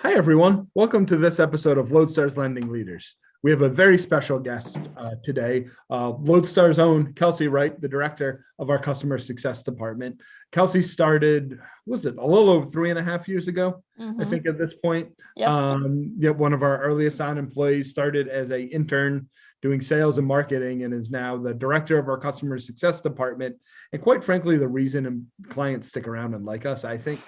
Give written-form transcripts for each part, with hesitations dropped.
Hi, everyone. Welcome to this episode of LodeStar's Lending Leaders. We have a very special guest today, LodeStar's own Kelsey Wright, the director of our customer success department. Kelsey started, was it a little over 3.5 years ago, I think at this point. Yep. One of our earliest on employees started as an intern doing sales and marketing and is now the director of our customer success department. And quite frankly, the reason clients stick around and like us, I think,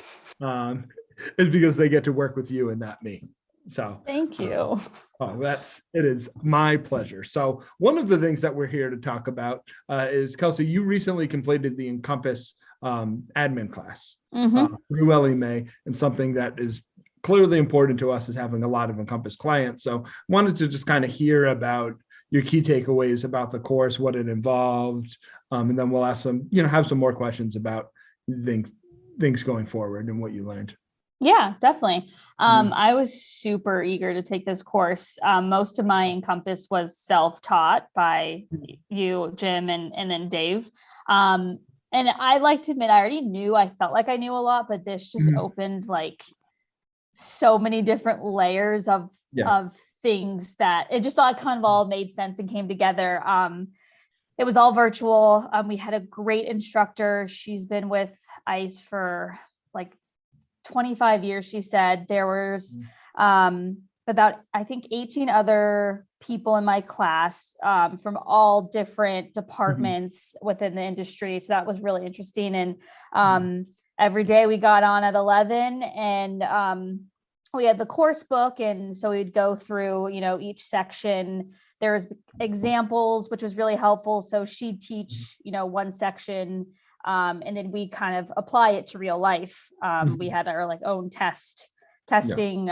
is because they get to work with you and not me. So thank you. It is my pleasure. So one of the things that we're here to talk about is, Kelsey, you recently completed the Encompass admin class through Ellie Mae, and something that is clearly important to us is having a lot of Encompass clients. So wanted to just kind of hear about your key takeaways about the course, what it involved, and then we'll ask some, have some more questions about things going forward and what you learned. Yeah, definitely. I was super eager to take this course. Most of my Encompass was self-taught by you, Jim, and then Dave. And I like to admit, I already knew, I felt like I knew a lot, but this just opened like so many different layers of things that it just all kind of all made sense and came together. It was all virtual. We had a great instructor. She's been with ICE for like 25 years, she said. There was about, I think, 18 other people in my class from all different departments within the industry. So that was really interesting. And every day we got on at 11 and we had the course book. And so we'd go through, each section. There was examples, which was really helpful. So she'd teach, one section, and then we kind of apply it to real life. We had our own testing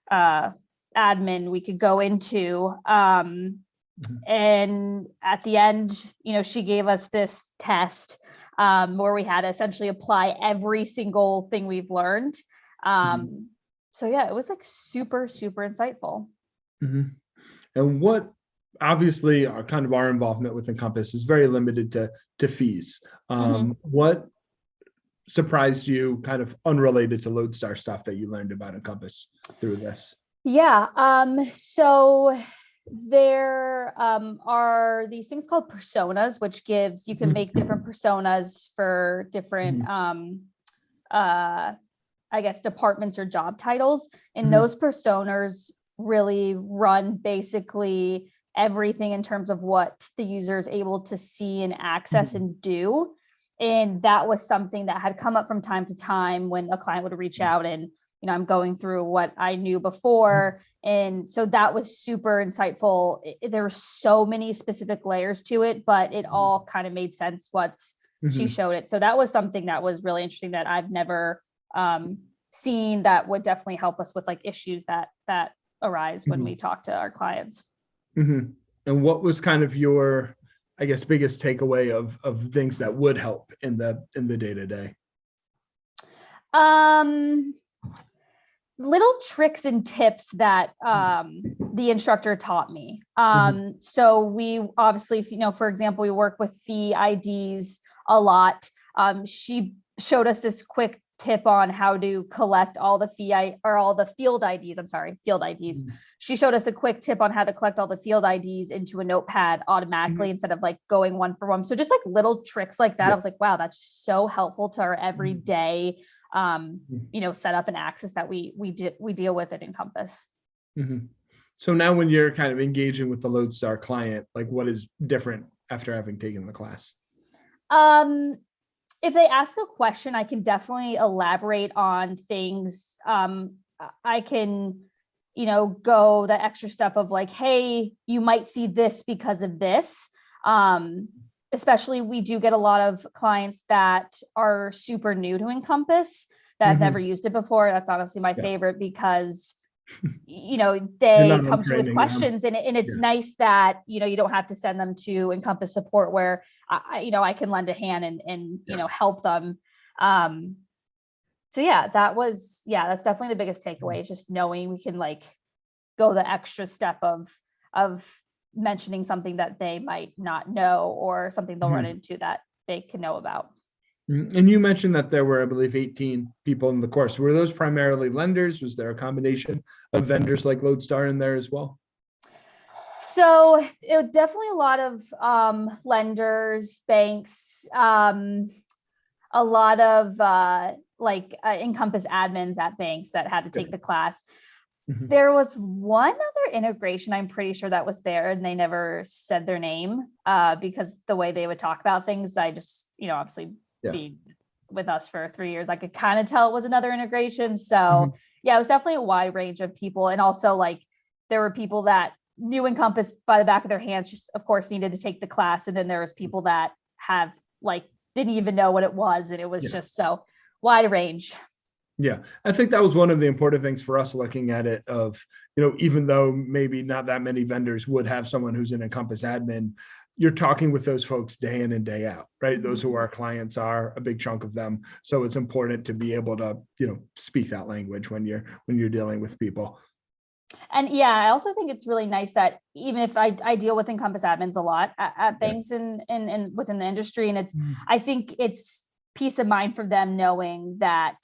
admin we could go into. And at the end, she gave us this test where we had to essentially apply every single thing we've learned. So yeah, it was like super, super insightful. And what obviously our involvement with Encompass is very limited to fees. What surprised you, kind of unrelated to LodeStar stuff, that you learned about Encompass through this? Yeah. So there are these things called personas, which gives, you can make different personas for different, I guess, departments or job titles. And those personas really run basically everything in terms of what the user is able to see and access and do. And that was something that had come up from time to time when a client would reach out and, I'm going through what I knew before. And so that was super insightful. There were so many specific layers to it, but it all kind of made sense once she showed it. So that was something that was really interesting that I've never seen, that would definitely help us with issues that arise when we talk to our clients. And what was kind of your, I guess, biggest takeaway of things that would help in the day-to-day? Little tricks and tips that the instructor taught me. So we obviously, for example, we work with fee IDs a lot. She showed us this quick tip on how to collect all the field IDs. She showed us a quick tip on how to collect all the field IDs into a notepad automatically instead of going one for one. So just little tricks like that. I was like, wow, that's so helpful to our everyday, setup and access that we deal with at Encompass. So now when you're kind of engaging with the LodeStar client, what is different after having taken the class? If they ask a question, I can definitely elaborate on things. I can, go the extra step of hey, you might see this because of this. Especially, we do get a lot of clients that are super new to Encompass that have never used it before. That's honestly my favorite because they come to you with questions and it's nice that, you don't have to send them to Encompass support where I can lend a hand and help them. So that's definitely the biggest takeaway, is just knowing we can go the extra step of mentioning something that they might not know or something they'll run into that they can know about. And you mentioned that there were, I believe, 18 people in the course. Were those primarily lenders? Was there a combination of vendors like LodeStar in there as well? So it was definitely a lot of lenders, banks, a lot of Encompass admins at banks that had to take the class. Mhm. There was one other integration, I'm pretty sure that was there, and they never said their name because the way they would talk about things, I just, obviously Yeah. be with us for 3 years, I could kind of tell it was another integration. So Mhm. yeah, it was definitely a wide range of people. And also like there were people that knew Encompass by the back of their hands, just of course needed to take the class. And then there was people that have didn't even know what it was. And it was just so wide range. Yeah, I think that was one of the important things for us looking at it of, even though maybe not that many vendors would have someone who's an Encompass admin, you're talking with those folks day in and day out, right? Those who our clients are, a big chunk of them. So it's important to be able to, speak that language when you're dealing with people. And yeah, I also think it's really nice that even if I deal with Encompass admins a lot at banks and within the industry, and I think it's peace of mind for them knowing that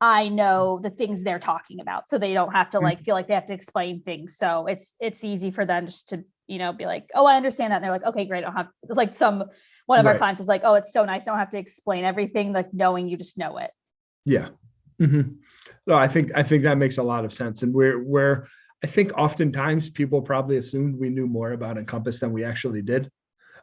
I know the things they're talking about, so they don't have to feel like they have to explain things. So it's easy for them just to be like, oh, I understand that. And they're like, okay, great. I don't have, it's like one of our clients was like, oh, it's so nice. I don't have to explain everything, like knowing you just know it. Yeah. Mm-hmm. No, I think that makes a lot of sense. And we're I think oftentimes people probably assumed we knew more about Encompass than we actually did.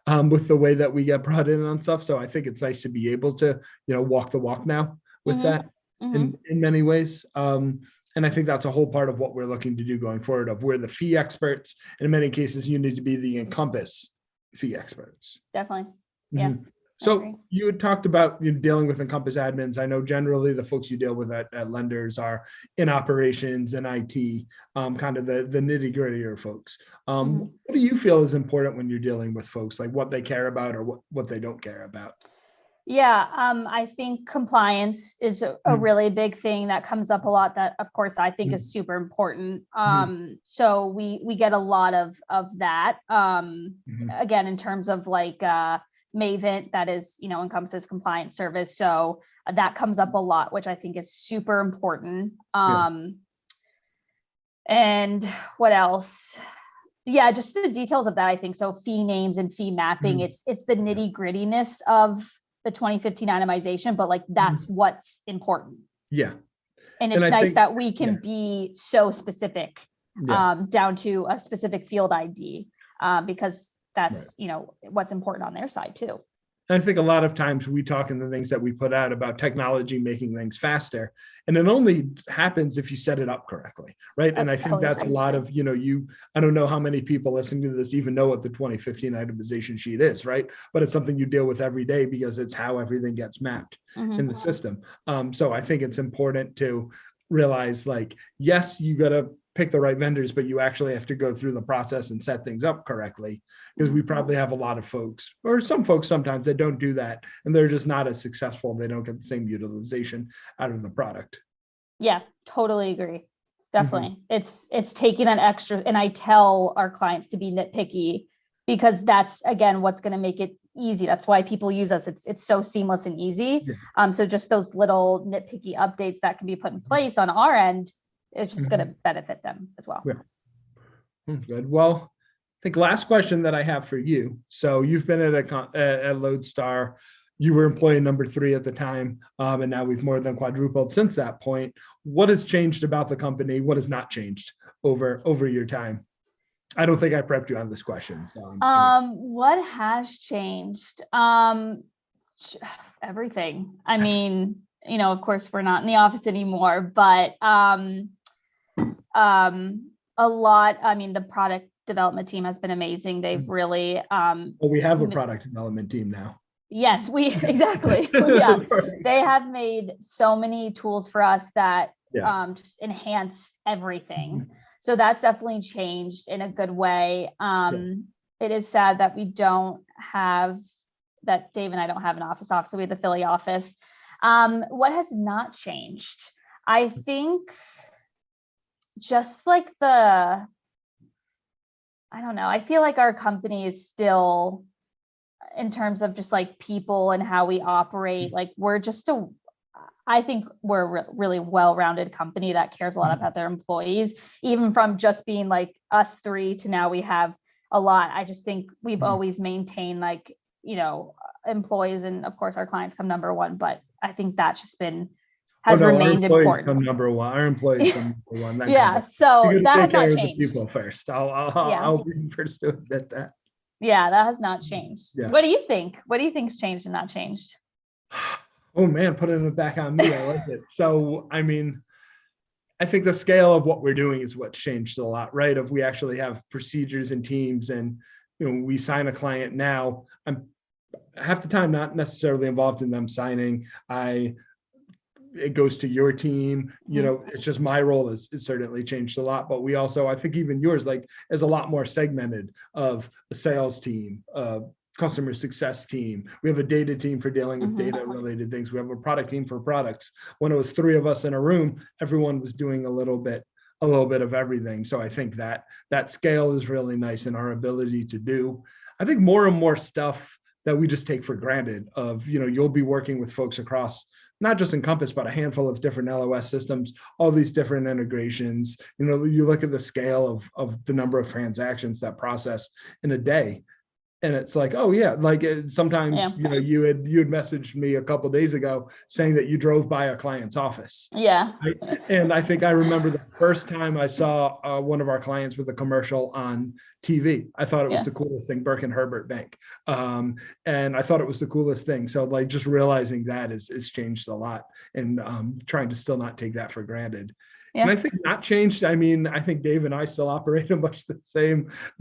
With the way that we get brought in on stuff. So I think it's nice to be able to, walk the walk now with that in many ways. And I think that's a whole part of what we're looking to do going forward. Of we're the fee experts, and in many cases, you need to be the Encompass fee experts. Definitely, yeah. So you had talked about dealing with Encompass admins. I know generally the folks you deal with at lenders are in operations and IT, kind of the nitty grittier folks. What do you feel is important when you're dealing with folks, like what they care about or what they don't care about? Yeah, I think compliance is a really big thing that comes up a lot that, of course, I think is super important. So we get a lot of that. Again, in terms of Mavent, that is, Encompasses compliance service. So that comes up a lot, which I think is super important. And what else? Yeah, just the details of that, I think. So fee names and fee mapping, it's the nitty grittiness of the 2015 itemization, but that's what's important. Yeah. And it's nice that we can be so specific down to a specific field ID because that's, what's important on their side too. I think a lot of times we talk in the things that we put out about technology making things faster, and it only happens if you set it up correctly, right? And I think that's a lot of, I don't know how many people listening to this even know what the 2015 itemization sheet is, right? But it's something you deal with every day because it's how everything gets mapped in the system. So I think it's important to realize yes, you got to pick the right vendors, but you actually have to go through the process and set things up correctly, because we probably have a lot of folks, or some folks sometimes, that don't do that, and they're just not as successful. They don't get the same utilization out of the product. Yeah, totally agree. Definitely. It's taking that extra, and I tell our clients to be nitpicky because that's, again, what's going to make it easy. That's why people use us. It's so seamless and easy. So just those little nitpicky updates that can be put in place on our end is just going to benefit them as well. Good. Well, I think last question that I have for you. So you've been at LodeStar. You were employee number 3 at the time, and now we've more than quadrupled since that point. What has changed about the company? What has not changed over your time? I don't think I prepped you on this question. So what has changed? Everything. I mean, of course, we're not in the office anymore, but a lot. I mean, the product development team has been amazing. They've really we have a product development team now. Yes, exactly. Yeah. They have made so many tools for us that just enhance everything. So that's definitely changed in a good way. It is sad that Dave and I don't have an office. So we have the Philly office. What has not changed? I think just I don't know, I feel like our company is still in terms of just like people and how we operate, like I think we're a really well-rounded company that cares a lot about their employees, even from just being like us three to now we have a lot. I just think we've always maintained like, employees, and of course our clients come number one, but I think that's just has remained important. Come number one. Our employees come number one. Yeah. So that has not changed. People first. I'll be the first to admit that. Yeah, that has not changed. Yeah. What do you think? What do you think's changed and not changed? Oh man, putting it back on me. I like it. So, I mean, I think the scale of what we're doing is what's changed a lot, right? If we actually have procedures and teams, and we sign a client now, I'm half the time not necessarily involved in them signing. It goes to your team, it's just my role is certainly changed a lot, but we also, I think even yours, like, is a lot more segmented of a sales team, customer success team. We have a data team for dealing with data related things. We have a product team for products. When it was three of us in a room, everyone was doing a little bit of everything. So I think that scale is really nice, and our ability to do, I think, more and more stuff that we just take for granted of, you'll be working with folks across not just Encompass, but a handful of different LOS systems, all these different integrations. You look at the scale of the number of transactions that process in a day, and it's like, oh yeah, like sometimes, you had messaged me a couple of days ago saying that you drove by a client's office. Yeah. And I think I remember the first time I saw one of our clients with a commercial on TV. I thought it was the coolest thing, Burke and Herbert Bank. And I thought it was the coolest thing. So like just realizing that is changed a lot, and trying to still not take that for granted. Yeah. And I think not changed. I mean, I think Dave and I still operate in much the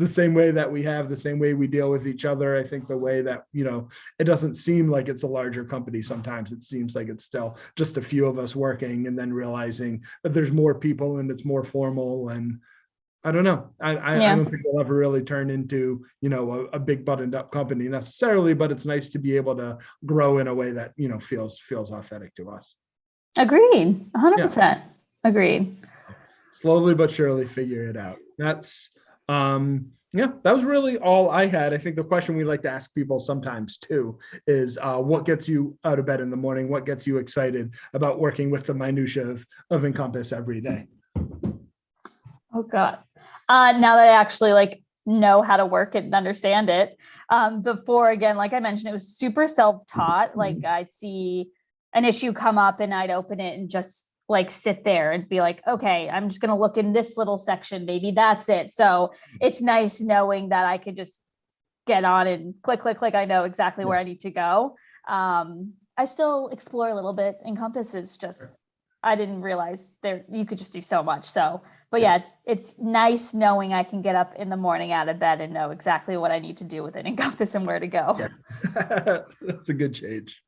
same way that we have, the same way we deal with each other. I think the way that, it doesn't seem like it's a larger company. Sometimes it seems like it's still just a few of us working, and then realizing that there's more people and it's more formal. And I don't know. I don't think we'll ever really turn into, a big buttoned up company necessarily, but it's nice to be able to grow in a way that, feels authentic to us. Agreed. 100%. Yeah. Agreed. Slowly but surely figure it out. That's, that was really all I had. I think the question we like to ask people sometimes too is what gets you out of bed in the morning? What gets you excited about working with the minutia of Encompass every day? Oh God. Now that I actually know how to work it and understand it. Before, again, like I mentioned, it was super self-taught. Like I'd see an issue come up and I'd open it and just sit there and be like, okay, I'm just going to look in this little section. Maybe that's it. So it's nice knowing that I could just get on and click. I know exactly where I need to go. I still explore a little bit. Encompass is just, I didn't realize you could just do so much. So, but it's nice knowing I can get up in the morning out of bed and know exactly what I need to do with an Encompass and where to go. Yeah. That's a good change.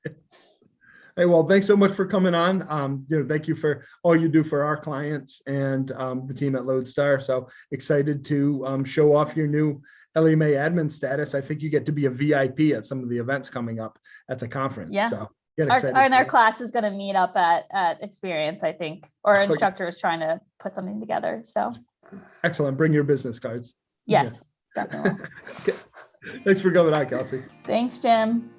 Hey, well, thanks so much for coming on. Thank you for all you do for our clients and the team at LodeStar. So excited to show off your new LEMA admin status. I think you get to be a VIP at some of the events coming up at the conference. Yeah. So our class is going to meet up at Experience, I think, or instructor is trying to put something together. So excellent. Bring your business cards. Yes, definitely. Okay. Thanks for coming on, Kelsey. Thanks, Jim.